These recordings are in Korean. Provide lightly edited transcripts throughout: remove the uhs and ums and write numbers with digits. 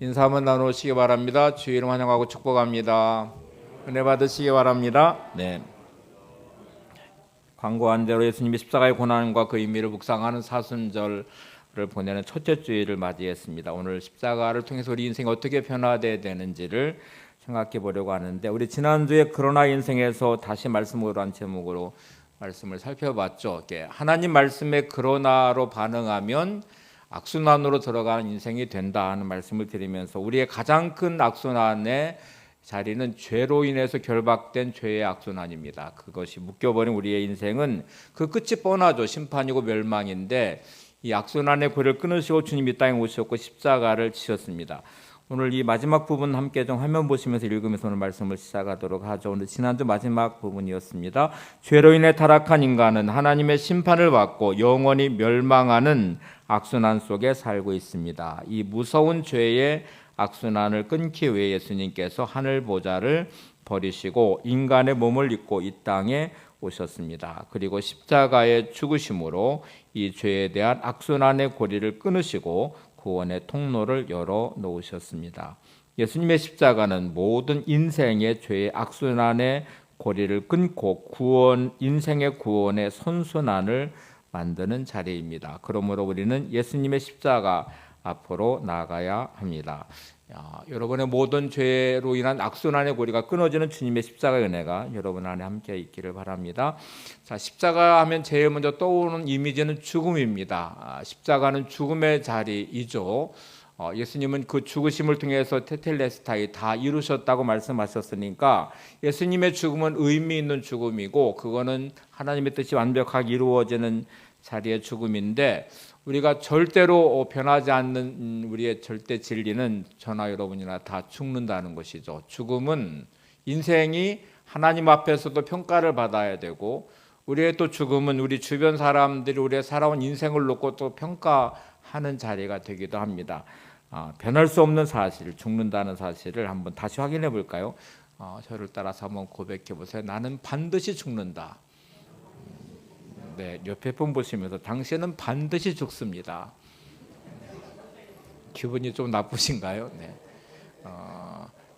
인사 한번 나누시기 바랍니다. 주의 이름 환영하고 축복합니다. 은혜 받으시기 바랍니다. 네. 광고한 대로 예수님이 십자가의 고난과 그 의미를 묵상하는 사순절을 보내는 첫째 주일을 맞이했습니다. 오늘 십자가를 통해서 우리 인생이 어떻게 변화되어야 되는지를 생각해 보려고 하는데, 우리 지난주에 그러나 인생에서 다시 말씀으로 한 제목으로 말씀을 살펴봤죠. 하나님 말씀에 그러나로 반응하면 악순환으로 들어가는 인생이 된다 하는 말씀을 드리면서, 우리의 가장 큰 악순환의 자리는 죄로 인해서 결박된 죄의 악순환입니다. 그것이 묶여버린 우리의 인생은 그 끝이 뻔하죠. 심판이고 멸망인데, 이 악순환의 고리를 끊으시고 주님이 땅에 오셨고 십자가를 지셨습니다. 오늘 이 마지막 부분 함께 좀 화면 보시면서 읽으면서 오늘 말씀을 시작하도록 하죠. 오늘 지난주 마지막 부분이었습니다. 죄로 인해 타락한 인간은 하나님의 심판을 받고 영원히 멸망하는 악순환 속에 살고 있습니다. 이 무서운 죄의 악순환을 끊기 위해 예수님께서 하늘 보좌를 버리시고 인간의 몸을 입고 이 땅에 오셨습니다. 그리고 십자가의 죽으심으로 이 죄에 대한 악순환의 고리를 끊으시고 구원의 통로를 열어 놓으셨습니다. 예수님의 십자가는 모든 인생의 죄의 악순환의 고리를 끊고 인생의 구원의 선순환을 만드는 자리입니다. 그러므로 우리는 예수님의 십자가 앞으로 나아가야 합니다. 여러분의 모든 죄로 인한 악순환의 고리가 끊어지는 주님의 십자가의 은혜가 여러분 안에 함께 있기를 바랍니다. 자, 십자가 하면 제일 먼저 떠오르는 이미지는 죽음입니다. 십자가는 죽음의 자리이죠. 예수님은 그 죽으심을 통해서 테텔레스타이 다 이루셨다고 말씀하셨으니까 예수님의 죽음은 의미 있는 죽음이고, 그거는 하나님의 뜻이 완벽하게 이루어지는 자리의 죽음인데, 우리가 절대로 변하지 않는 우리의 절대 진리는 저나 여러분이나 다 죽는다는 것이죠. 죽음은 인생이 하나님 앞에서도 평가를 받아야 되고, 우리의 또 죽음은 우리 주변 사람들이 우리의 살아온 인생을 놓고 또 평가하는 자리가 되기도 합니다. 변할 수 없는 사실, 죽는다는 사실을 한번 다시 확인해 볼까요? 저를 따라서 한번 고백해 보세요. 나는 반드시 죽는다. 네, 옆에 분 보시면서 당신은 반드시 죽습니다. 기분이 좀 나쁘신가요? 네.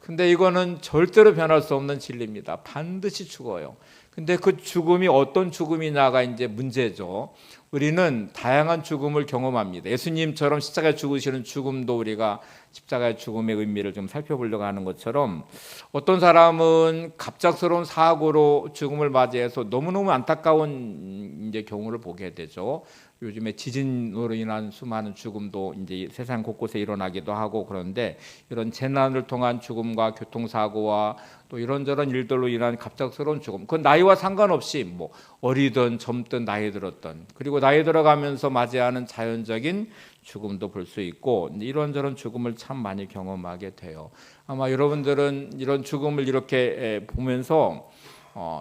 근데 이거는 절대로 변할 수 없는 진리입니다. 반드시 죽어요. 근데 그 죽음이 어떤 죽음이냐가 이제 문제죠. 우리는 다양한 죽음을 경험합니다. 예수님처럼 십자가에 죽으시는 죽음도 우리가 십자가의 죽음의 의미를 좀 살펴보려고 하는 것처럼, 어떤 사람은 갑작스러운 사고로 죽음을 맞이해서 너무너무 안타까운 이제 경우를 보게 되죠. 요즘에 지진으로 인한 수많은 죽음도 이제 세상 곳곳에 일어나기도 하고, 그런데 이런 재난을 통한 죽음과 교통사고와 또 이런저런 일들로 인한 갑작스러운 죽음, 그건 나이와 상관없이 뭐 어리든 젊든 나이 들었든, 그리고 나이 들어가면서 맞이하는 자연적인 죽음도 볼 수 있고, 이런저런 죽음을 참 많이 경험하게 돼요. 아마 여러분들은 이런 죽음을 이렇게 보면서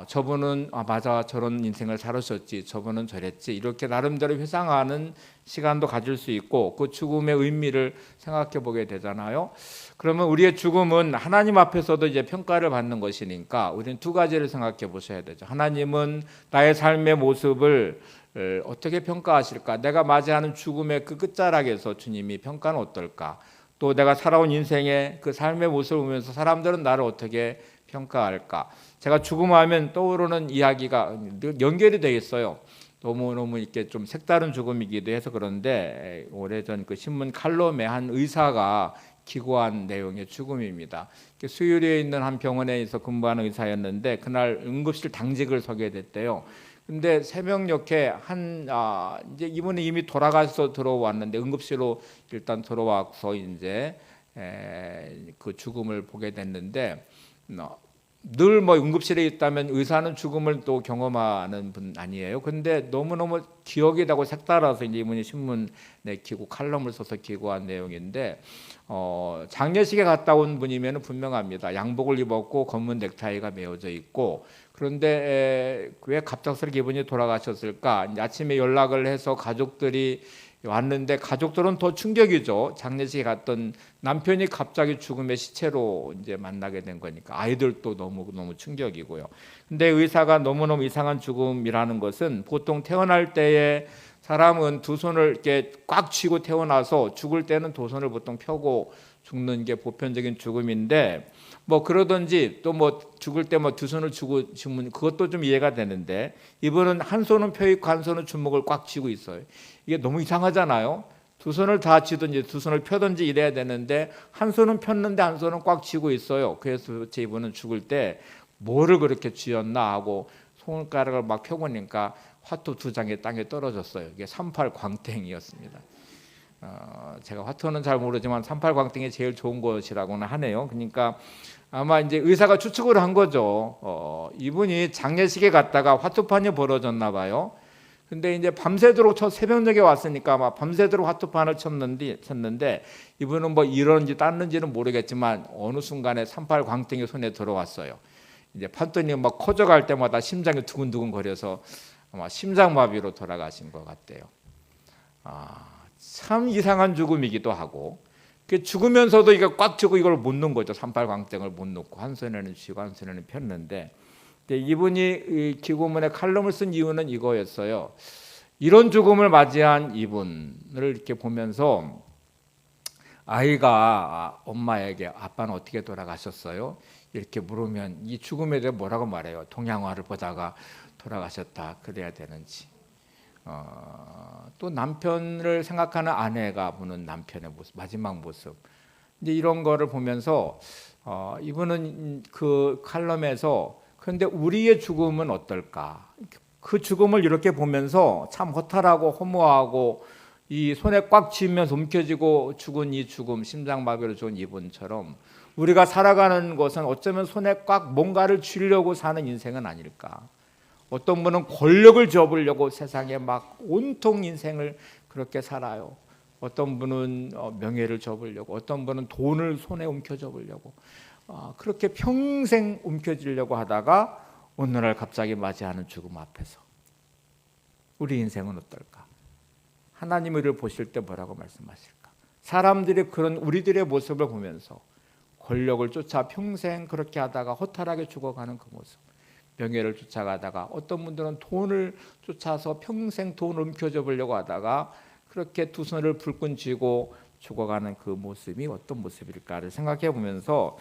저분은 맞아, 저런 인생을 살으셨지, 저분은 저랬지, 이렇게 나름대로 회상하는 시간도 가질 수 있고, 그 죽음의 의미를 생각해 보게 되잖아요. 그러면 우리의 죽음은 하나님 앞에서도 이제 평가를 받는 것이니까 우리는 두 가지를 생각해 보셔야 되죠. 하나님은 나의 삶의 모습을 어떻게 평가하실까? 내가 맞이하는 죽음의 그 끝자락에서 주님이 평가는 어떨까? 또 내가 살아온 인생의 그 삶의 모습을 보면서 사람들은 나를 어떻게 평가할까? 제가 죽음하면 떠오르는 이야기가 연결이 되어 있어요. 너무너무 이렇게 좀 색다른 죽음이기도 해서 그런데, 오래전 그 신문 칼럼에 한 의사가 기고한 내용의 죽음입니다. 수유리에 있는 한 병원에서 근무하는 의사였는데, 그날 응급실 당직을 서게 됐대요. 근데 새벽녘에 이제 이분이 이미 돌아가서 들어왔는데, 응급실로 일단 들어와서 이제 그 죽음을 보게 됐는데, 늘 뭐 응급실에 있다면 의사는 죽음을 또 경험하는 분 아니에요. 근데 너무너무 기억이 나고 색달아서 이제 이분이 신문에 기고 칼럼을 써서 기고한 내용인데, 장례식에 갔다 온 분이면 분명합니다. 양복을 입었고 검은 넥타이가 메어져 있고, 그런데 왜 갑작스럽게 이분이 돌아가셨을까? 이제 아침에 연락을 해서 가족들이 왔는데, 가족들은 더 충격이죠. 장례식에 갔던 남편이 갑자기 죽음의 시체로 이제 만나게 된 거니까 아이들도 너무 충격이고요. 근데 의사가 너무너무 이상한 죽음이라는 것은, 보통 태어날 때에 사람은 두 손을 이렇게 꽉 쥐고 태어나서 죽을 때는 두 손을 보통 펴고 죽는 게 보편적인 죽음인데, 뭐 그러든지 또 뭐 죽을 때 뭐 두 손을 쥐고 죽으면 그것도 좀 이해가 되는데, 이분은 한 손은 펴 있고 한 손은 주먹을 꽉 쥐고 있어요. 이게 너무 이상하잖아요. 두 손을 다 쥐든지 두 손을 펴든지 이래야 되는데 한 손은 폈는데 한 손은 꽉 쥐고 있어요. 그래서 제 이분은 죽을 때 뭐를 그렇게 쥐었나 하고 손가락을 막 펴보니까 화투 두 장이 땅에 떨어졌어요. 이게 38 광땡이었습니다. 제가 화투는 잘 모르지만 38 광땡이 제일 좋은 것이라고는 하네요. 그러니까 아마 이제 의사가 추측을 한 거죠. 이분이 장례식에 갔다가 화투판이 벌어졌나 봐요. 근데 이제 밤새도록 새벽녘에 왔으니까 아마 밤새도록 화투판을 쳤는데 이분은 뭐 이러는지 땄는지는 모르겠지만 어느 순간에 38 광땡이 손에 들어왔어요. 이제 판돈이 막 커져갈 때마다 심장이 두근두근 거려서 아마 심장마비로 돌아가신 것 같대요. 참 이상한 죽음이기도 하고, 죽으면서도 이거 꽉 쥐고 이걸 못 넣은 거죠. 38 광땡을 못 넣고 한 손에는 쥐고 한 손에는 폈는데, 이분이 기고문에 칼럼을 쓴 이유는 이거였어요. 이런 죽음을 맞이한 이분을 이렇게 보면서 아이가 엄마에게 아빠는 어떻게 돌아가셨어요? 이렇게 물으면 이 죽음에 대해 뭐라고 말해요? 동양화를 보다가 돌아가셨다 그래야 되는지, 또 남편을 생각하는 아내가 보는 남편의 모습, 마지막 모습, 이제 이런 거를 보면서 이분은 그 칼럼에서 그런데 우리의 죽음은 어떨까? 그 죽음을 이렇게 보면서 참 허탈하고 허무하고 이 손에 꽉 쥐면서 움켜쥐고 죽은 이 죽음, 심장마비로 죽은 이분처럼 우리가 살아가는 것은 어쩌면 손에 꽉 뭔가를 쥐려고 사는 인생은 아닐까? 어떤 분은 권력을 접으려고 세상에 막 온통 인생을 그렇게 살아요. 어떤 분은 명예를 접으려고, 어떤 분은 돈을 손에 움켜잡으려고, 그렇게 평생 움켜쥐려고 하다가 어느 날 갑자기 맞이하는 죽음 앞에서 우리 인생은 어떨까? 하나님 우리를 보실 때 뭐라고 말씀하실까? 사람들이 그런 우리들의 모습을 보면서 권력을 쫓아 평생 그렇게 하다가 허탈하게 죽어가는 그 모습, 명예를 쫓아가다가 어떤 분들은 돈을 쫓아서 평생 돈을 움켜잡으려고 하다가 그렇게 두 손을 불끈 쥐고 죽어가는 그 모습이 어떤 모습일까를 생각해 보면서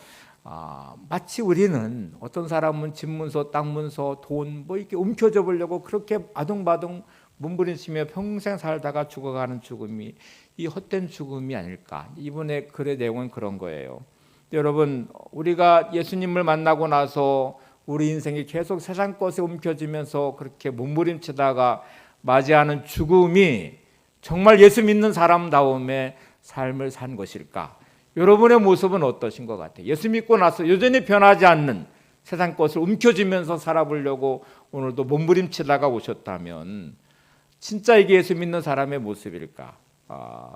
마치 우리는 어떤 사람은 집문서, 땅문서, 돈 뭐 이렇게 움켜잡으려고 그렇게 아둥바둥 몸부림치며 평생 살다가 죽어가는 죽음이 이 헛된 죽음이 아닐까. 이분의 글의 내용은 그런 거예요. 여러분, 우리가 예수님을 만나고 나서 우리 인생이 계속 세상 것에 움켜쥐면서 그렇게 몸부림치다가 맞이하는 죽음이 정말 예수 믿는 사람다움의 삶을 산 것일까? 여러분의 모습은 어떠신 것 같아요? 예수 믿고 나서 여전히 변하지 않는 세상 것을 움켜쥐면서 살아보려고 오늘도 몸부림치다가 오셨다면 진짜 이게 예수 믿는 사람의 모습일까?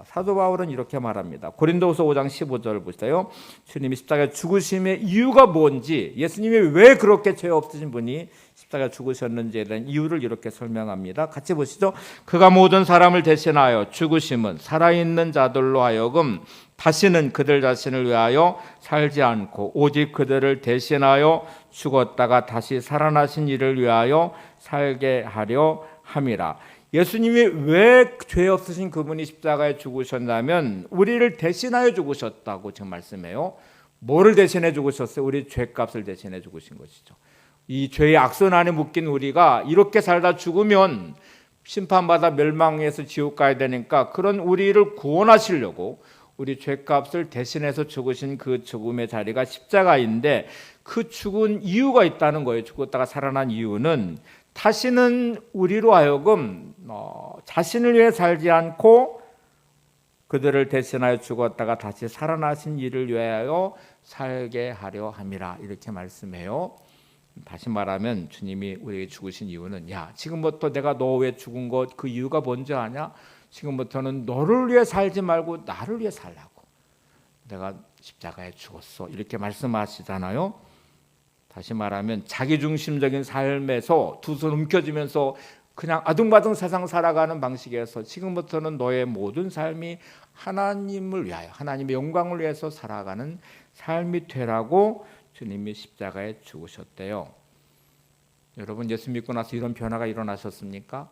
사도 바울은 이렇게 말합니다. 고린도후서 5장 15절을 보세요. 주님이 십자가에 죽으심의 이유가 뭔지, 예수님이 왜 그렇게 죄 없으신 분이 십자가에 죽으셨는지에 대한 이유를 이렇게 설명합니다. 같이 보시죠. 그가 모든 사람을 대신하여 죽으심은 살아있는 자들로 하여금 다시는 그들 자신을 위하여 살지 않고 오직 그들을 대신하여 죽었다가 다시 살아나신 이를 위하여 살게 하려 함이라. 예수님이 왜 죄 없으신 그분이 십자가에 죽으셨냐면 우리를 대신하여 죽으셨다고 지금 말씀해요. 뭐를 대신해 죽으셨어요? 우리 죄값을 대신해 죽으신 것이죠. 이 죄의 악선 안에 묶인 우리가 이렇게 살다 죽으면 심판받아 멸망해서 지옥 가야 되니까 그런 우리를 구원하시려고 우리 죄값을 대신해서 죽으신 그 죽음의 자리가 십자가인데, 그 죽은 이유가 있다는 거예요. 죽었다가 살아난 이유는 다시는 우리로 하여금 자신을 위해 살지 않고 그들을 대신하여 죽었다가 다시 살아나신 이를 위하여 살게 하려 함이라, 이렇게 말씀해요. 다시 말하면 주님이 우리에게 죽으신 이유는, 야, 지금부터 내가 너 왜 죽은 것 그 이유가 뭔지 아냐? 지금부터는 너를 위해 살지 말고 나를 위해 살라고 내가 십자가에 죽었어, 이렇게 말씀하시잖아요. 다시 말하면 자기중심적인 삶에서 두 손 움켜쥐면서 그냥 아둥바둥 세상 살아가는 방식에서 지금부터는 너의 모든 삶이 하나님을 위하여, 하나님의 영광을 위해서 살아가는 삶이 되라고 주님이 십자가에 죽으셨대요. 여러분, 예수 믿고 나서 이런 변화가 일어나셨습니까?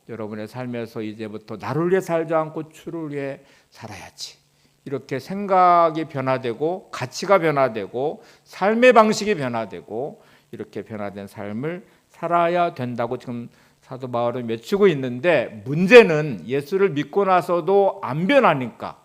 여러분의 삶에서 이제부터 나를 위해 살지 않고 주를 위해 살아야지. 이렇게 생각이 변화되고 가치가 변화되고 삶의 방식이 변화되고 이렇게 변화된 삶을 살아야 된다고 지금 사도 바울은 외치고 있는데, 문제는 예수를 믿고 나서도 안 변하니까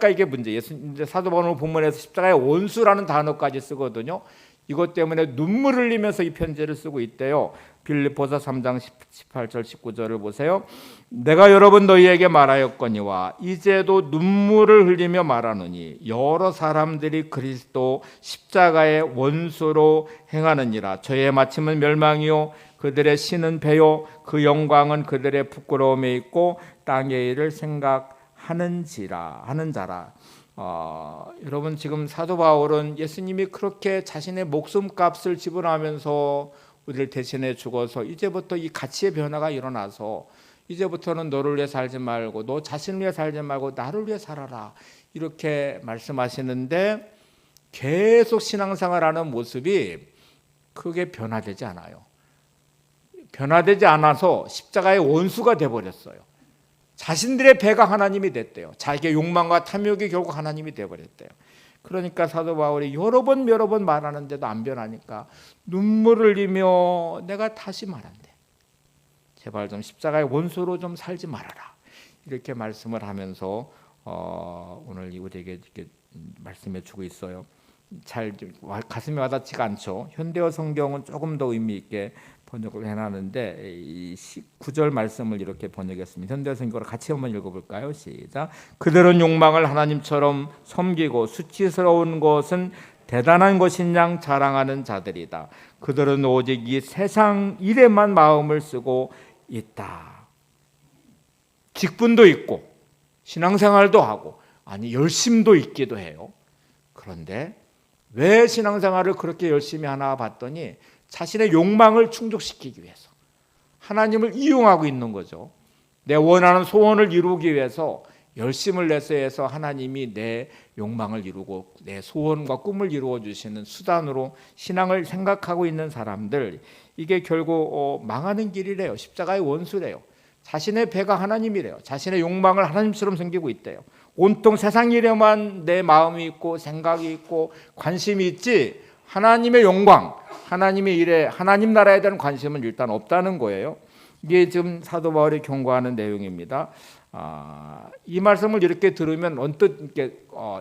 이게 문제. 이제 사도 바울은 본문에서 십자가의 원수라는 단어까지 쓰거든요. 이것 때문에 눈물을 흘리면서 이 편지를 쓰고 있대요. 빌립보서 3장 18절 19절을 보세요. 내가 여러 번 너희에게 말하였거니와 이제도 눈물을 흘리며 말하노니 여러 사람들이 그리스도 십자가의 원수로 행하느니라. 저의 마침은 멸망이요 그들의 신은 배요 그 영광은 그들의 부끄러움에 있고 땅의 일을 하는 자라. 여러분, 지금 사도 바울은 예수님이 그렇게 자신의 목숨값을 지불하면서 우리를 대신해 죽어서 이제부터 이 가치의 변화가 일어나서 이제부터는 너를 위해 살지 말고 너 자신을 위해 살지 말고 나를 위해 살아라, 이렇게 말씀하시는데 계속 신앙생활하는 모습이 크게 변화되지 않아요. 변화되지 않아서 십자가의 원수가 돼버렸어요. 자신들의 배가 하나님이 됐대요. 자기의 욕망과 탐욕이 결국 하나님이 되어버렸대요. 그러니까 사도 바울이 여러 번 말하는데도 안 변하니까 눈물을 흘리며 내가 다시 말한대. 제발 좀 십자가의 원수로 좀 살지 말아라. 이렇게 말씀을 하면서 오늘 우리에게 이렇게 말씀해 주고 있어요. 잘 가슴에 와닿지가 않죠. 현대어 성경은 조금 더 의미 있게 번역을 해놨는데 이 19절 말씀을 이렇게 번역했습니다. 현대어 성경으로 같이 한번 읽어볼까요? 시작. 그들은 욕망을 하나님처럼 섬기고 수치스러운 것은 대단한 것인 양 자랑하는 자들이다. 그들은 오직 이 세상 일에만 마음을 쓰고 있다. 직분도 있고 신앙생활도 하고 열심도 있기도 해요. 그런데 왜 신앙생활을 그렇게 열심히 하나 봤더니 자신의 욕망을 충족시키기 위해서 하나님을 이용하고 있는 거죠. 내 원하는 소원을 이루기 위해서 열심을 내서 하나님이 내 욕망을 이루고 내 소원과 꿈을 이루어 주시는 수단으로 신앙을 생각하고 있는 사람들, 이게 결국 망하는 길이래요. 십자가의 원수래요. 자신의 배가 하나님이래요. 자신의 욕망을 하나님처럼 생기고 있대요. 온통 세상 일에만 내 마음이 있고 생각이 있고 관심이 있지 하나님의 영광, 하나님의 일에, 하나님 나라에 대한 관심은 일단 없다는 거예요. 이게 지금 사도 바울이 경고하는 내용입니다. 이 말씀을 이렇게 들으면 언뜻 이렇게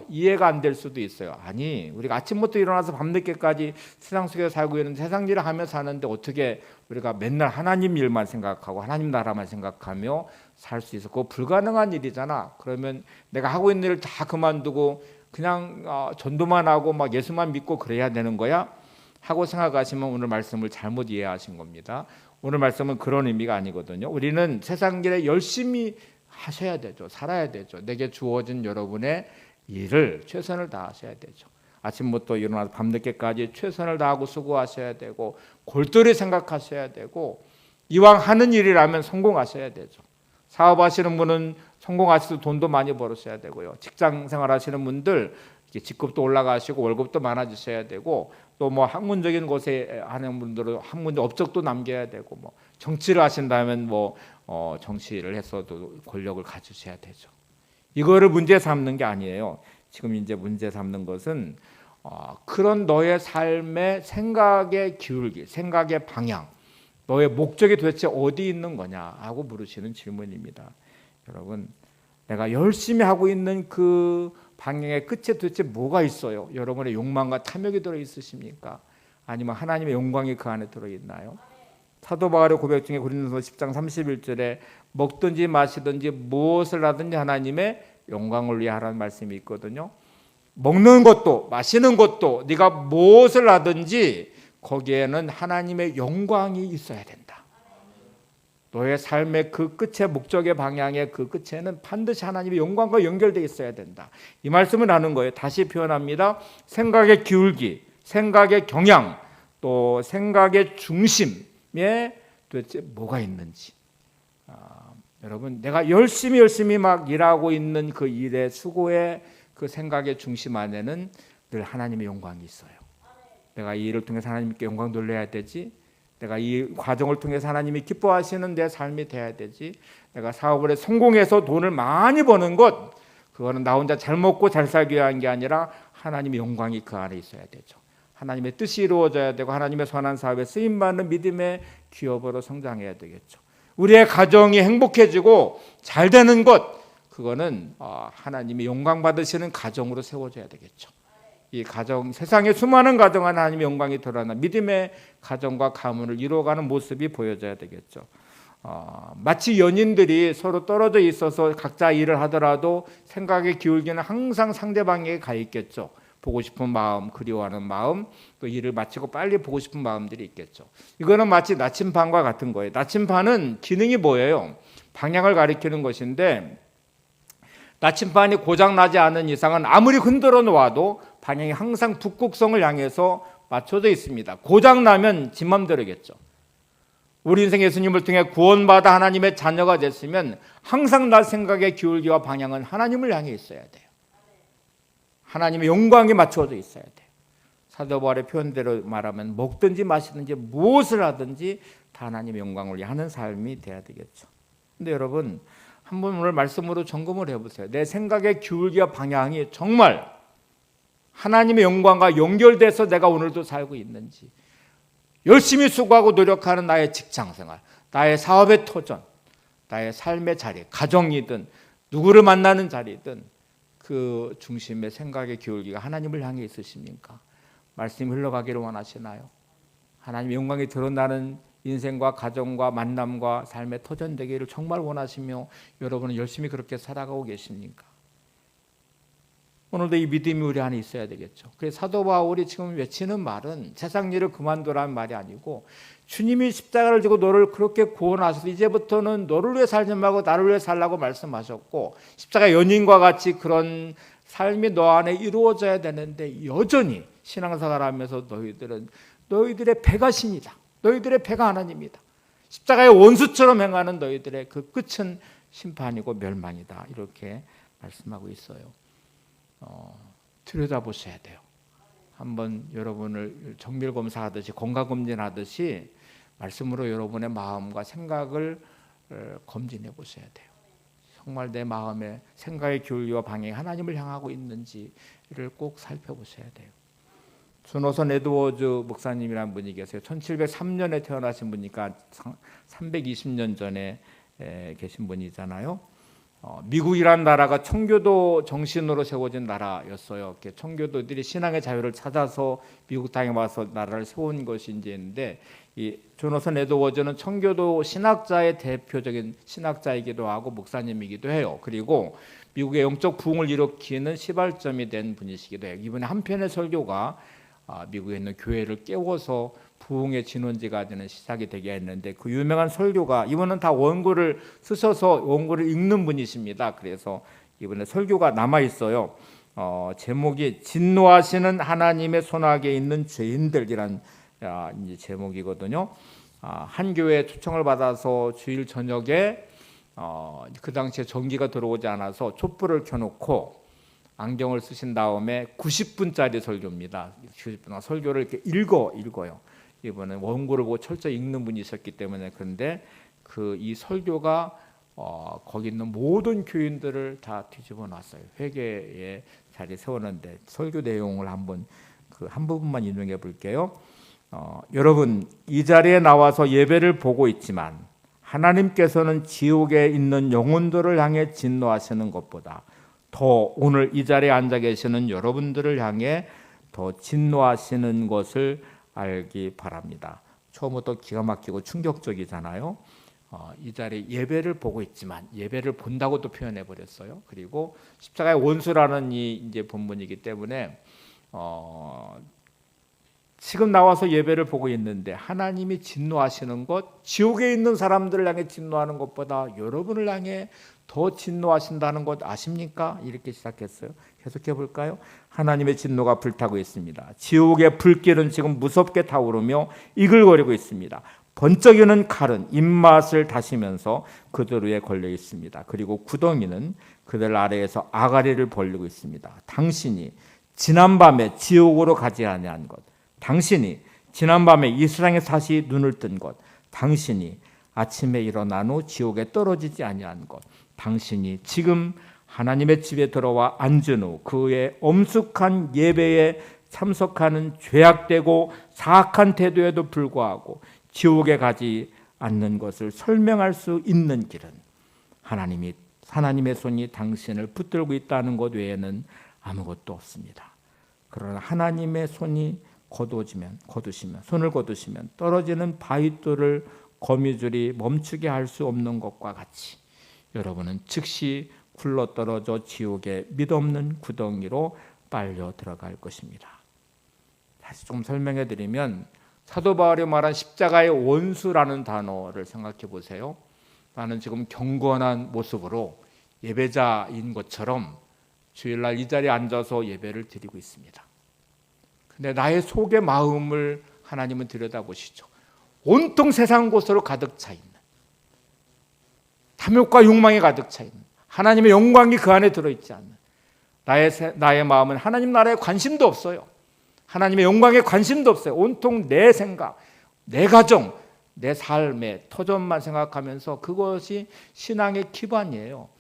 이해가 안 될 수도 있어요. 아니, 우리가 아침부터 일어나서 밤늦게까지 세상 속에 살고 있는 세상 일을 하며 사는데 어떻게 우리가 맨날 하나님 일만 생각하고 하나님 나라만 생각하며 살 수 있어? 그거 불가능한 일이잖아. 그러면 내가 하고 있는 일을 다 그만두고 그냥 전도만 하고 막 예수만 믿고 그래야 되는 거야? 하고 생각하시면 오늘 말씀을 잘못 이해하신 겁니다. 오늘 말씀은 그런 의미가 아니거든요. 우리는 세상 일에 열심히 하셔야 되죠. 살아야 되죠. 내게 주어진 여러분의 일을 최선을 다하셔야 되죠. 아침부터 일어나서 밤늦게까지 최선을 다하고 수고하셔야 되고 골똘히 생각하셔야 되고 이왕 하는 일이라면 성공하셔야 되죠. 사업하시는 분은 성공하셔서 돈도 많이 벌으셔야 되고요. 직장 생활하시는 분들 직급도 올라가시고 월급도 많아지셔야 되고 또 뭐 학문적인 곳에 하는 분들은 학문 업적도 남겨야 되고 뭐 정치를 하신다면 정치를 했어도 권력을 가지셔야 되죠. 이거를 문제 삼는 게 아니에요. 지금 이제 문제 삼는 것은 그런 너의 삶의 생각의 기울기, 생각의 방향, 너의 목적이 도대체 어디 있는 거냐 하고 물으시는 질문입니다. 여러분, 내가 열심히 하고 있는 그 방향의 끝에 도대체 뭐가 있어요? 여러분의 욕망과 탐욕이 들어있으십니까? 아니면 하나님의 영광이 그 안에 들어있나요? 사도 바울의 고백 중에 고린도서 10장 31절에 먹든지 마시든지 무엇을 하든지 하나님의 영광을 위해 하라는 말씀이 있거든요. 먹는 것도 마시는 것도 네가 무엇을 하든지 거기에는 하나님의 영광이 있어야 된다. 너의 삶의 그 끝의 목적의 방향의 그 끝에는 반드시 하나님의 영광과 연결되어 있어야 된다. 이 말씀을 하는 거예요. 다시 표현합니다. 생각의 기울기, 생각의 경향, 또 생각의 중심에 도대체 뭐가 있는지. 여러분, 내가 열심히 막 일하고 있는 그 일의 수고의 그 생각의 중심 안에는 늘 하나님의 영광이 있어요. 내가 이 일을 통해서 하나님께 영광 돌려야 되지. 내가 이 과정을 통해서 하나님이 기뻐하시는 내 삶이 돼야 되지. 내가 사업을 해 성공해서 돈을 많이 버는 것, 그거는 나 혼자 잘 먹고 잘 살기 위한 게 아니라 하나님의 영광이 그 안에 있어야 되죠. 하나님의 뜻이 이루어져야 되고 하나님의 선한 사업에 쓰임받는 믿음의 기업으로 성장해야 되겠죠. 우리의 가정이 행복해지고 잘 되는 것, 그거는 하나님이 영광 받으시는 가정으로 세워져야 되겠죠. 이 가정, 세상의 수많은 가정 안에 하나님의 영광이 드러나 믿음의 가정과 가문을 이루어가는 모습이 보여져야 되겠죠. 마치 연인들이 서로 떨어져 있어서 각자 일을 하더라도 생각에 기울기는 항상 상대방에게 가 있겠죠. 보고 싶은 마음, 그리워하는 마음, 또 일을 마치고 빨리 보고 싶은 마음들이 있겠죠. 이거는 마치 나침반과 같은 거예요. 나침반은 기능이 뭐예요? 방향을 가리키는 것인데, 나침반이 고장나지 않은 이상은 아무리 흔들어 놓아도 방향이 항상 북극성을 향해서 맞춰져 있습니다. 고장나면 지 맘대로겠죠. 우리 인생 예수님을 통해 구원받아 하나님의 자녀가 됐으면 항상 나 생각의 기울기와 방향은 하나님을 향해 있어야 돼요. 하나님의 영광에 맞춰져 있어야 돼요. 사도 바울의 표현대로 말하면 먹든지 마시든지 무엇을 하든지 다 하나님의 영광을 위해 하는 삶이 돼야 되겠죠. 근데 여러분, 한번 오늘 말씀으로 점검을 해보세요. 내 생각의 기울기와 방향이 정말 하나님의 영광과 연결돼서 내가 오늘도 살고 있는지, 열심히 수고하고 노력하는 나의 직장생활, 나의 사업의 터전, 나의 삶의 자리, 가정이든 누구를 만나는 자리든 그 중심의 생각의 기울기가 하나님을 향해 있으십니까? 말씀이 흘러가기를 원하시나요? 하나님의 영광이 드러나는 인생과 가정과 만남과 삶의 터전되기를 정말 원하시며 여러분은 열심히 그렇게 살아가고 계십니까? 오늘도 이 믿음이 우리 안에 있어야 되겠죠. 그래서 사도 바울이 지금 외치는 말은 세상 일을 그만두라는 말이 아니고, 주님이 십자가를 지고 너를 그렇게 구원하셔서 이제부터는 너를 위해 살지 말고 나를 위해 살라고 말씀하셨고, 십자가 연인과 같이 그런 삶이 너 안에 이루어져야 되는데 여전히 신앙생활 하면서 너희들의 배가 신이다. 너희들의 배가 하나님이다. 십자가의 원수처럼 행하는 너희들의 그 끝은 심판이고 멸망이다. 이렇게 말씀하고 있어요. 들여다보셔야 돼요. 한번 여러분을 정밀검사하듯이 건강검진하듯이 말씀으로 여러분의 마음과 생각을 검진해 보셔야 돼요. 정말 내 마음의 생각의 기울기와 방향이 하나님을 향하고 있는지를 꼭 살펴보셔야 돼요. 존호선 에드워즈 목사님이라는 분이 계세요. 1703년에 태어나신 분이니까 320년 전에 계신 분이잖아요. 미국이란 나라가 청교도 정신으로 세워진 나라였어요. 청교도들이 신앙의 자유를 찾아서 미국 땅에 와서 나라를 세운 것이 있는데, 이 존호선 에드워즈는 청교도 신학자의 대표적인 신학자이기도 하고 목사님이기도 해요. 그리고 미국의 영적 부흥을 일으키는 시발점이 된 분이시기도 해요. 이번에 한 편의 설교가 미국에 있는 교회를 깨워서 부흥의 진원지가 되는 시작이 되게 했는데, 그 유명한 설교가, 이번은 다 원고를 쓰셔서 원고를 읽는 분이십니다. 그래서 이번에 설교가 남아 있어요. 제목이 진노하시는 하나님의 손아귀에 있는 죄인들이란 이제 제목이거든요. 한 교회에 초청을 받아서 주일 저녁에 그 당시에 전기가 들어오지 않아서 촛불을 켜놓고 안경을 쓰신 다음에 90분짜리 설교입니다. 90분 설교를 이렇게 읽어요. 이번에 원고를 보고 철저히 읽는 분이셨기 때문에. 그런데 이 설교가 거기 있는 모든 교인들을 다 뒤집어 놨어요. 회개의 자리 세우는데 설교 내용을 한번 한 부분만 인용해 볼게요. 여러분, 이 자리에 나와서 예배를 보고 있지만 하나님께서는 지옥에 있는 영혼들을 향해 진노하시는 것보다 더 오늘 이 자리에 앉아 계시는 여러분들을 향해 더 진노하시는 것을 알기 바랍니다. 처음부터 기가 막히고 충격적이잖아요. 이 자리 예배를 보고 있지만, 예배를 본다고도 표현해 버렸어요. 그리고 십자가의 원수라는 이 이제 본문이기 때문에 지금 나와서 예배를 보고 있는데 하나님이 진노하시는 것, 지옥에 있는 사람들을 향해 진노하는 것보다 여러분을 향해 더 진노하신다는 것 아십니까? 이렇게 시작했어요. 계속해 볼까요? 하나님의 진노가 불타고 있습니다. 지옥의 불길은 지금 무섭게 타오르며 이글거리고 있습니다. 번쩍이는 칼은 입맛을 다시면서 그들 위에 걸려 있습니다. 그리고 구덩이는 그들 아래에서 아가리를 벌리고 있습니다. 당신이 지난밤에 지옥으로 가지 아니한 것, 당신이 지난밤에 이 세상에 다시 눈을 뜬 것, 당신이 아침에 일어난 후 지옥에 떨어지지 아니한 것, 당신이 지금 하나님의 집에 들어와 앉은 후 그의 엄숙한 예배에 참석하는 죄악되고 사악한 태도에도 불구하고 지옥에 가지 않는 것을 설명할 수 있는 길은 하나님의 손이 당신을 붙들고 있다는 것 외에는 아무것도 없습니다. 그러나 하나님의 손이 손을 거두시면 떨어지는 바위돌을 거미줄이 멈추게 할 수 없는 것과 같이 여러분은 즉시 굴러떨어져 지옥의 mid없는 구덩이로 빨려 들어갈 것입니다. 다시 좀 설명해 드리면 사도 바울이 말한 십자가의 원수라는 단어를 생각해 보세요. 나는 지금 경건한 모습으로 예배자인 것처럼 주일날 이 자리에 앉아서 예배를 드리고 있습니다. 근데 나의 속의 마음을 하나님은 들여다보시죠. 온통 세상 곳으로 가득 차 있는, 탐욕과 욕망이 가득 차 있는, 하나님의 영광이 그 안에 들어있지 않는 나의 마음은 하나님 나라에 관심도 없어요. 하나님의 영광에 관심도 없어요. 온통 내 생각, 내 가정, 내 삶의 터전만 생각하면서 그것이 신앙의 기반이에요.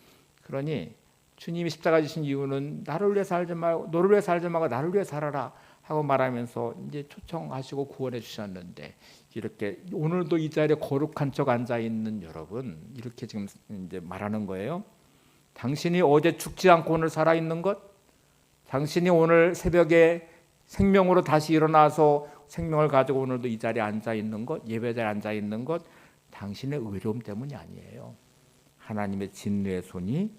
그러니 주님이 십자가 지신 이유는 너를 위해 살지 말고 나를 위해 살아라 하고 말하면서 이제 초청하시고 구원해 주셨는데, 이렇게 오늘도 이 자리에 거룩한 척 앉아 있는 여러분, 이렇게 지금 이제 말하는 거예요. 당신이 어제 죽지 않고 오늘 살아 있는 것, 당신이 오늘 새벽에 생명으로 다시 일어나서 생명을 가지고 오늘도 이 자리에 앉아 있는 것, 예배자에 앉아 있는 것, 당신의 의로움 때문이 아니에요. 하나님의 진노의 손이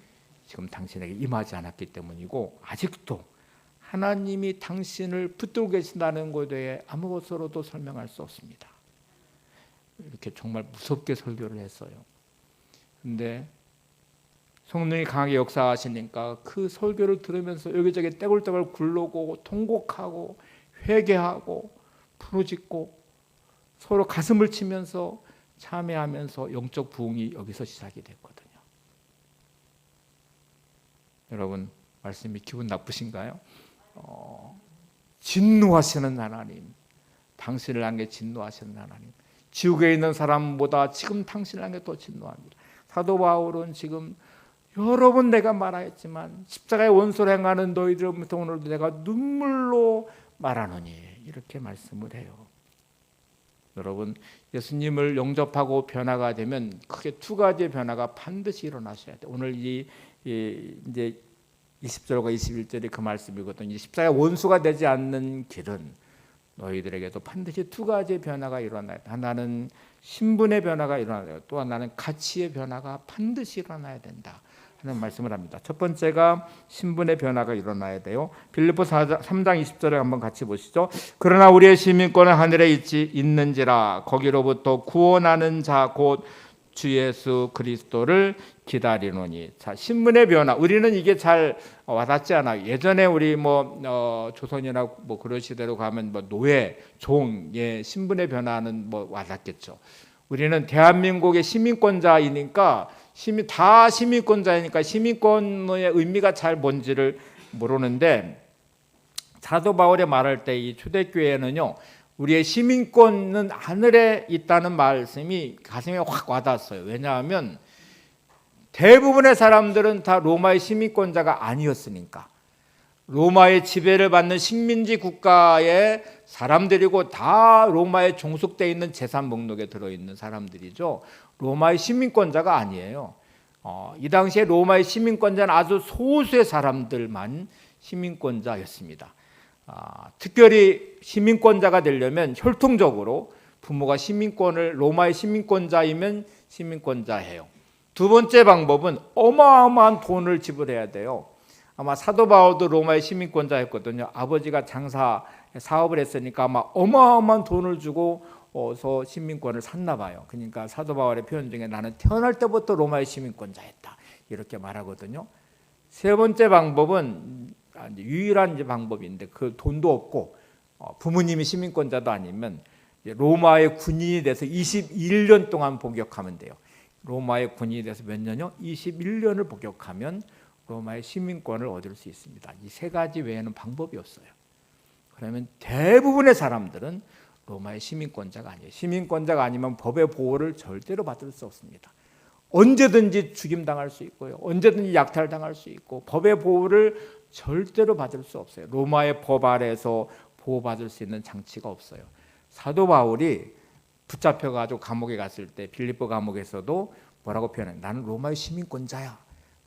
지금 당신에게 임하지 않았기 때문이고, 아직도 하나님이 당신을 붙들고 계신다는 것에 대해 아무것으로도 설명할 수 없습니다. 이렇게 정말 무섭게 설교를 했어요. 근데 성령이 강하게 역사하시니까 그 설교를 들으면서 여기저기 떼굴떼굴 굴르고 통곡하고 회개하고 부르짖고 서로 가슴을 치면서 참회하면서 영적 부흥이 여기서 시작이 됐거든요. 여러분, 말씀이 기분 나쁘신가요? 진노하시는 하나님, 당신을 향해 진노하시는 하나님, 지옥에 있는 사람보다 지금 당신을 향해 더 진노합니다. 사도 바울은 지금 여러 번 내가 말하였지만 십자가의 원수를 행하는 너희들부터 오늘도 내가 눈물로 말하노니, 이렇게 말씀을 해요. 여러분, 예수님을 영접하고 변화가 되면 크게 두 가지의 변화가 반드시 일어나셔야 돼요. 오늘 이제 20절과 21절이 그 말씀이거든요. 십자가의 원수가 되지 않는 길은 너희들에게도 반드시 두 가지의 변화가 일어나야 돼. 하나는 신분의 변화가 일어나야 돼요. 또 하나는 가치의 변화가 반드시 일어나야 된다 하는 말씀을 합니다. 첫 번째가 신분의 변화가 일어나야 돼요. 빌립보서 3장 20절을 한번 같이 보시죠. 그러나 우리의 시민권은 하늘에 있는지라 거기로부터 구원하는 자 곧 주 예수 그리스도를 기다리노니. 자, 신분의 변화. 우리는 이게 잘 와닿지 않아요. 예전에 우리 조선이나 그런 시대로 가면 노예, 종의 신분의 변화는 와닿겠죠. 우리는 대한민국의 시민권자이니까 다 시민권자이니까 시민권의 의미가 잘 뭔지를 모르는데, 사도 바울이 말할 때 이 초대교회는요, 우리의 시민권은 하늘에 있다는 말씀이 가슴에 확 와닿았어요. 왜냐하면 대부분의 사람들은 다 로마의 시민권자가 아니었으니까. 로마의 지배를 받는 식민지 국가의 사람들이고 다 로마에 종속되어 있는 재산 목록에 들어있는 사람들이죠. 로마의 시민권자가 아니에요. 이 당시에 로마의 시민권자는 아주 소수의 사람들만 시민권자였습니다. 특별히 시민권자가 되려면 혈통적으로 부모가 로마의 시민권자이면 시민권자예요. 두 번째 방법은 어마어마한 돈을 지불해야 돼요. 아마 사도 바울도 로마의 시민권자였거든요. 아버지가 사업을 했으니까 아마 어마어마한 돈을 주고 시민권을 샀나 봐요. 그러니까 사도 바울의 표현 중에 나는 태어날 때부터 로마의 시민권자였다, 이렇게 말하거든요. 세 번째 방법은 유일한 방법인데, 그 돈도 없고 부모님이 시민권자도 아니면 로마의 군인이 돼서 21년 동안 복역하면 돼요. 로마의 군인이 돼서 몇 년요? 21년을 복역하면 로마의 시민권을 얻을 수 있습니다. 이 세 가지 외에는 방법이 없어요. 그러면 대부분의 사람들은 로마의 시민권자가 아니에요. 시민권자가 아니면 법의 보호를 절대로 받을 수 없습니다. 언제든지 죽임당할 수 있고요. 언제든지 약탈당할 수 있고 법의 보호를 절대로 받을 수 없어요. 로마의 법 아래에서 보호받을 수 있는 장치가 없어요. 사도 바울이 붙잡혀가지고 감옥에 갔을 때 빌립보 감옥에서도 뭐라고 표현해요? 나는 로마의 시민권자야.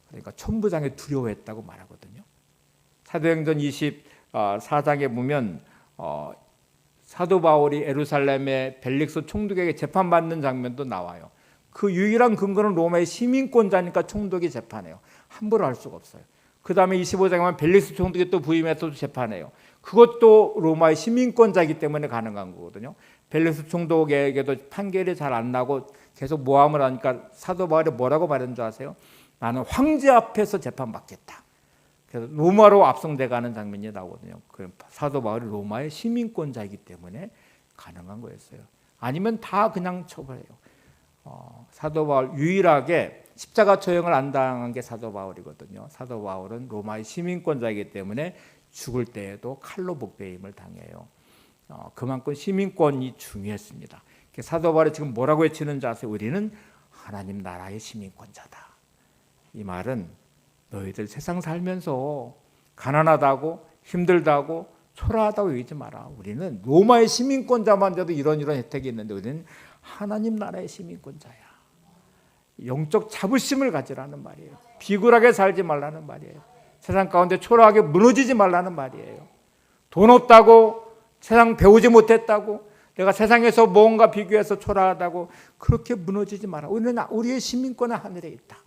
그러니까 천부장이 두려워했다고 말하거든요. 사도행전 24장에 보면 사도 바울이 예루살렘의 벨릭스 총독에게 재판받는 장면도 나와요. 그 유일한 근거는 로마의 시민권자니까 총독이 재판해요. 함부로 할 수가 없어요. 그 다음에 25장에 보면 벨릭스 총독이 또 부임해서 재판해요. 그것도 로마의 시민권자이기 때문에 가능한 거거든요. 벨릭스 총독에게도 판결이 잘 안 나고 계속 모함을 하니까 사도 바울이 뭐라고 말하는 줄 아세요? 나는 황제 앞에서 재판받겠다. 그래서 로마로 압송돼가는 장면이 나오거든요. 사도 바울이 로마의 시민권자이기 때문에 가능한 거였어요. 아니면 다 그냥 처벌해요. 사도 바울 유일하게 십자가 처형을 안 당한 게 사도 바울이거든요. 사도 바울은 로마의 시민권자이기 때문에 죽을 때에도 칼로 목베임을 당해요. 그만큼 시민권이 중요했습니다. 사도 바울이 지금 뭐라고 외치는지 아세요? 우리는 하나님 나라의 시민권자다. 이 말은 너희들 세상 살면서 가난하다고 힘들다고 초라하다고 얘기하지 마라. 우리는 로마의 시민권자만 돼도 이런 혜택이 있는데 우리는 하나님 나라의 시민권자야. 영적 자부심을 가지라는 말이에요. 비굴하게 살지 말라는 말이에요. 세상 가운데 초라하게 무너지지 말라는 말이에요. 돈 없다고 세상 배우지 못했다고 내가 세상에서 뭔가 비교해서 초라하다고 그렇게 무너지지 마라. 우리의 시민권은 하늘에 있다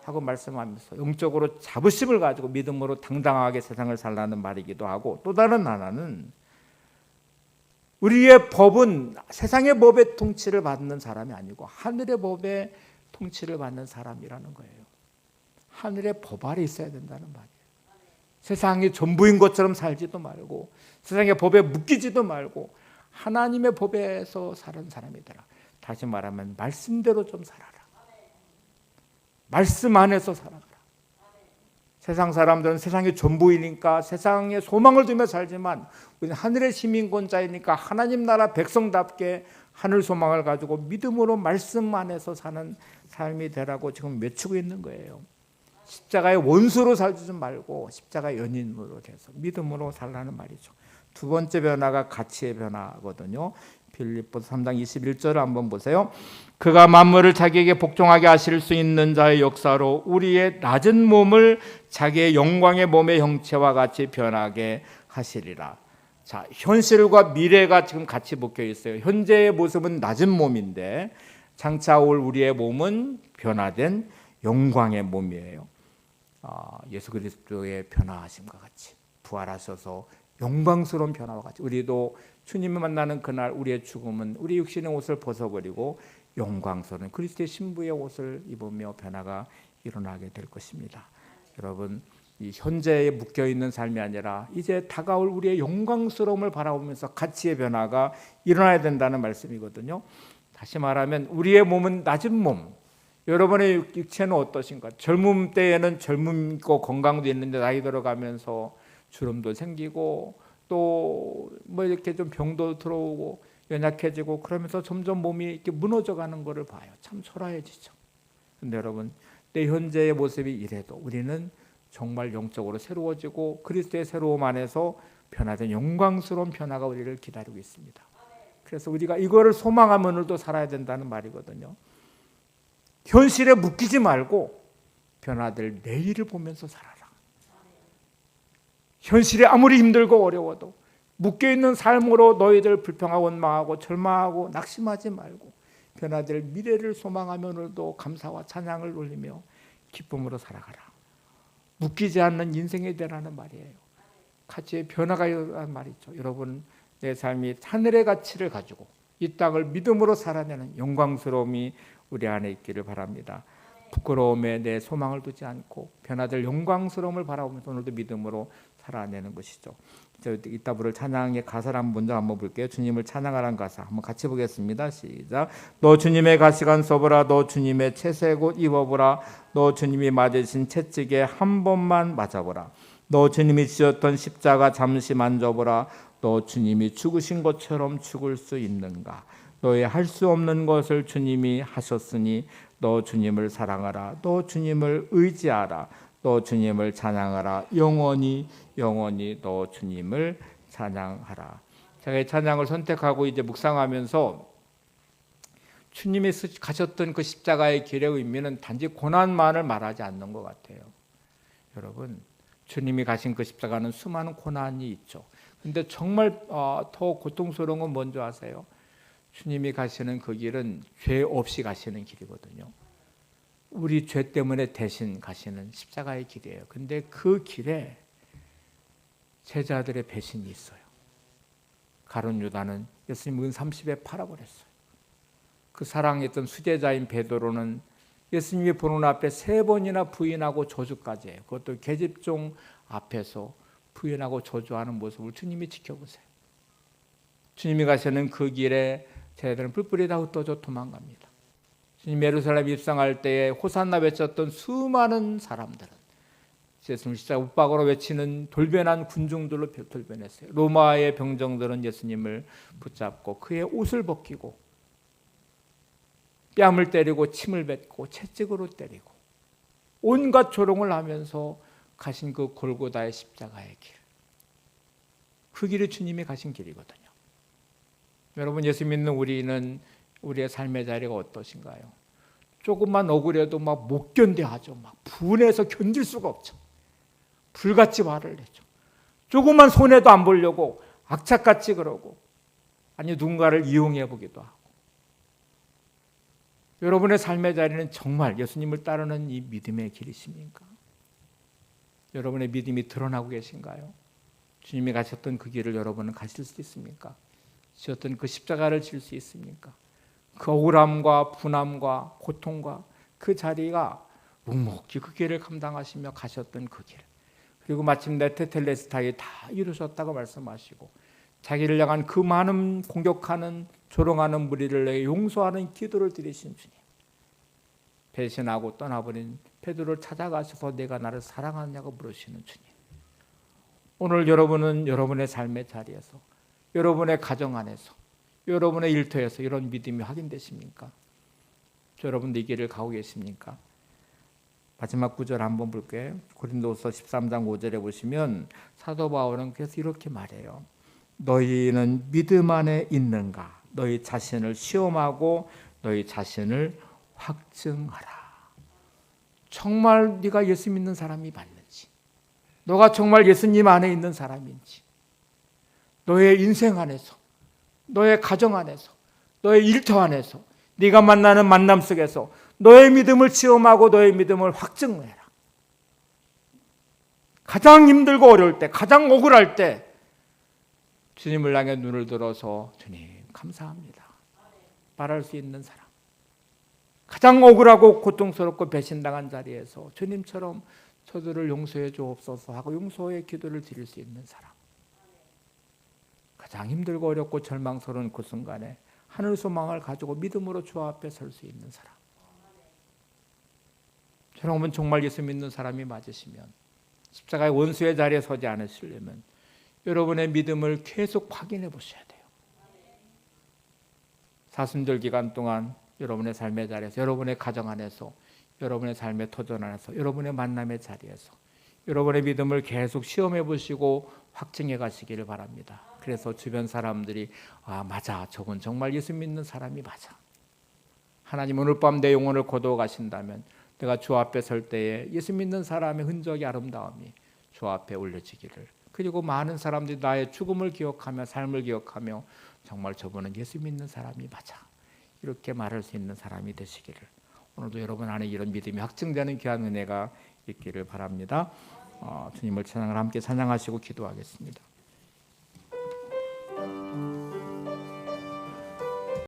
하고 말씀하면서 영적으로 자부심을 가지고 믿음으로 당당하게 세상을 살라는 말이기도 하고, 또 다른 하나는 우리의 법은 세상의 법의 통치를 받는 사람이 아니고 하늘의 법의 통치를 받는 사람이라는 거예요. 하늘의 법 아래 있어야 된다는 말이에요. 세상이 전부인 것처럼 살지도 말고 세상의 법에 묶이지도 말고 하나님의 법에서 사는 사람이더라. 다시 말하면 말씀대로 좀 살아라. 말씀 안에서 살아가라. 세상 사람들은 세상의 전부이니까 세상에 소망을 두며 살지만 우리는 하늘의 시민권자이니까 하나님 나라 백성답게 하늘 소망을 가지고 믿음으로 말씀 안에서 사는 삶이 되라고 지금 외치고 있는 거예요. 십자가의 원수로 살지 말고 십자가의 연인으로 돼서 믿음으로 살라는 말이죠. 두 번째 변화가 가치의 변화거든요. 빌립보서 3장 21절을 한번 보세요. 그가 만물을 자기에게 복종하게 하실 수 있는 자의 역사로 우리의 낮은 몸을 자기의 영광의 몸의 형체와 같이 변하게 하시리라. 자, 현실과 미래가 지금 같이 묶여 있어요. 현재의 모습은 낮은 몸인데 장차 올 우리의 몸은 변화된 영광의 몸이에요. 예수 그리스도의 변화하심과 같이 부활하셔서 영광스러운 변화와 같이 우리도 주님을 만나는 그날 우리의 죽음은 우리 육신의 옷을 벗어버리고 영광스러운 그리스도의 신부의 옷을 입으며 변화가 일어나게 될 것입니다. 여러분, 이 현재에 묶여있는 삶이 아니라 이제 다가올 우리의 영광스러움을 바라보면서 가치의 변화가 일어나야 된다는 말씀이거든요. 다시 말하면 우리의 몸은 낮은 몸, 여러분의 육체는 어떠신가? 젊음 때에는 젊고 건강도 있는데 나이 들어가면서 주름도 생기고 또 뭐 이렇게 좀 병도 들어오고 연약해지고 그러면서 점점 몸이 이렇게 무너져가는 것을 봐요. 참 초라해지죠. 근데 여러분, 내 현재의 모습이 이래도 우리는 정말 영적으로 새로워지고 그리스도의 새로움 안에서 변화된 영광스러운 변화가 우리를 기다리고 있습니다. 그래서 우리가 이거를 소망하며 오늘도 살아야 된다는 말이거든요. 현실에 묶이지 말고 변화될 내일을 보면서 살아라. 현실이 아무리 힘들고 어려워도 묶여있는 삶으로 너희들 불평하고 원망하고 절망하고 낙심하지 말고 변화될 미래를 소망하며 오늘도 감사와 찬양을 올리며 기쁨으로 살아가라. 묶이지 않는 인생이 되라는 말이에요. 가치의 변화가 일어나는 말이죠. 여러분, 내 삶이 하늘의 가치를 가지고 이 땅을 믿음으로 살아내는 영광스러움이 우리 안에 있기를 바랍니다. 부끄러움에 내 소망을 두지 않고 변화될 영광스러움을 바라보면서 오늘도 믿음으로 살아내는 것이죠. 이따 부를 찬양의 가사를 먼저 한번 볼게요. 주님을 찬양하라는 가사 한번 같이 보겠습니다. 시작. 너 주님의 가시관 써보라. 너 주님의 채색 옷 입어보라. 너 주님이 맞으신 채찍에 한 번만 맞아보라. 너 주님이 지었던 십자가 잠시 만져보라. 너 주님이 죽으신 것처럼 죽을 수 있는가? 너의 할 수 없는 것을 주님이 하셨으니 너 주님을 사랑하라. 너 주님을 의지하라. 너 주님을 찬양하라. 영원히 영원히 너 주님을 찬양하라. 제가 이 찬양을 선택하고 이제 묵상하면서 주님이 가셨던 그 십자가의 길의 의미는 단지 고난만을 말하지 않는 것 같아요. 여러분, 주님이 가신 그 십자가는 수많은 고난이 있죠. 근데 정말 더 고통스러운 건 뭔지 아세요? 주님이 가시는 그 길은 죄 없이 가시는 길이거든요. 우리 죄 때문에 대신 가시는 십자가의 길이에요. 근데 그 길에 제자들의 배신이 있어요. 가룟 유다는 예수님 은 30에 팔아버렸어요. 그 사랑했던 수제자인 베드로는 예수님이 보는 앞에 3번이나 부인하고 저주까지 해요. 그것도 계집종 앞에서 부인하고 저주하는 모습을 주님이 지켜보세요. 주님이 가시는 그 길에 제자들은 뿔뿔이 다 흩어져 도망갑니다. 주님 예루살렘 입성할 때에 호산나 외쳤던 수많은 사람들은 예수님 십자가 못 박으러 외치는 돌변한 군중들로 돌변했어요. 로마의 병정들은 예수님을 붙잡고 그의 옷을 벗기고 뺨을 때리고 침을 뱉고 채찍으로 때리고 온갖 조롱을 하면서 가신 그 골고다의 십자가의 길. 그 길이 주님이 가신 길이거든요. 여러분, 예수 믿는 우리는 우리의 삶의 자리가 어떠신가요? 조금만 억울해도 막 못 견뎌하죠. 막 분해서 견딜 수가 없죠. 불같이 화를 내죠. 조금만 손해도 안 보려고 악착같이 그러고 아니 누군가를 이용해 보기도 하고. 여러분의 삶의 자리는 정말 예수님을 따르는 이 믿음의 길이십니까? 여러분의 믿음이 드러나고 계신가요? 주님이 가셨던 그 길을 여러분은 가실 수 있습니까? 지었던 그 십자가를 질 수 있습니까? 그 억울함과 분함과 고통과 그 자리가 묵묵히 그 길을 감당하시며 가셨던 그 길. 그리고 마침내 테텔레스타이 다 이루셨다고 말씀하시고 자기를 향한 그 많은 공격하는 조롱하는 무리를 내게 용서하는 기도를 드리신 주님. 배신하고 떠나버린 베드로를 찾아가셔서 내가 나를 사랑하느냐고 물으시는 주님. 오늘 여러분은 여러분의 삶의 자리에서 여러분의 가정 안에서 여러분의 일터에서 이런 믿음이 확인되십니까? 여러분도 이 길을 가고 계십니까? 마지막 구절 한번 볼게요. 고린도서 13장 5절에 보시면 사도 바울은 그래서 이렇게 말해요. 너희는 믿음 안에 있는가? 너희 자신을 시험하고 너희 자신을 확증하라. 정말 네가 예수 믿는 사람이 맞는지, 너가 정말 예수님 안에 있는 사람인지, 너의 인생 안에서, 너의 가정 안에서, 너의 일터 안에서, 네가 만나는 만남 속에서 너의 믿음을 시험하고 너의 믿음을 확증해라. 가장 힘들고 어려울 때, 가장 억울할 때 주님을 향해 눈을 들어서 주님 감사합니다 말할 수 있는 사람. 가장 억울하고 고통스럽고 배신당한 자리에서 주님처럼 저들을 용서해 주옵소서 하고 용서의 기도를 드릴 수 있는 사람. 가장 힘들고 어렵고 절망스러운 그 순간에 하늘 소망을 가지고 믿음으로 주 앞에 설 수 있는 사람. 여러분 정말 예수 믿는 사람이 맞으시면 십자가의 원수의 자리에 서지 않으시려면 여러분의 믿음을 계속 확인해 보셔야 돼요. 사순절 기간 동안 여러분의 삶의 자리에서, 여러분의 가정 안에서, 여러분의 삶의 터전 안에서, 여러분의 만남의 자리에서 여러분의 믿음을 계속 시험해 보시고 확증해 가시기를 바랍니다. 그래서 주변 사람들이 맞아, 저건 정말 예수 믿는 사람이 맞아. 하나님 오늘 밤 내 영혼을 거두어 가신다면 내가 주 앞에 설 때에 예수 믿는 사람의 흔적이 아름다움이 주 앞에 올려지기를, 그리고 많은 사람들이 나의 죽음을 기억하며 삶을 기억하며 정말 저분은 예수 믿는 사람이 맞아, 이렇게 말할 수 있는 사람이 되시기를, 오늘도 여러분 안에 이런 믿음이 확증되는 귀한 은혜가 있기를 바랍니다. 주님을 찬양을 함께 찬양하시고 기도하겠습니다.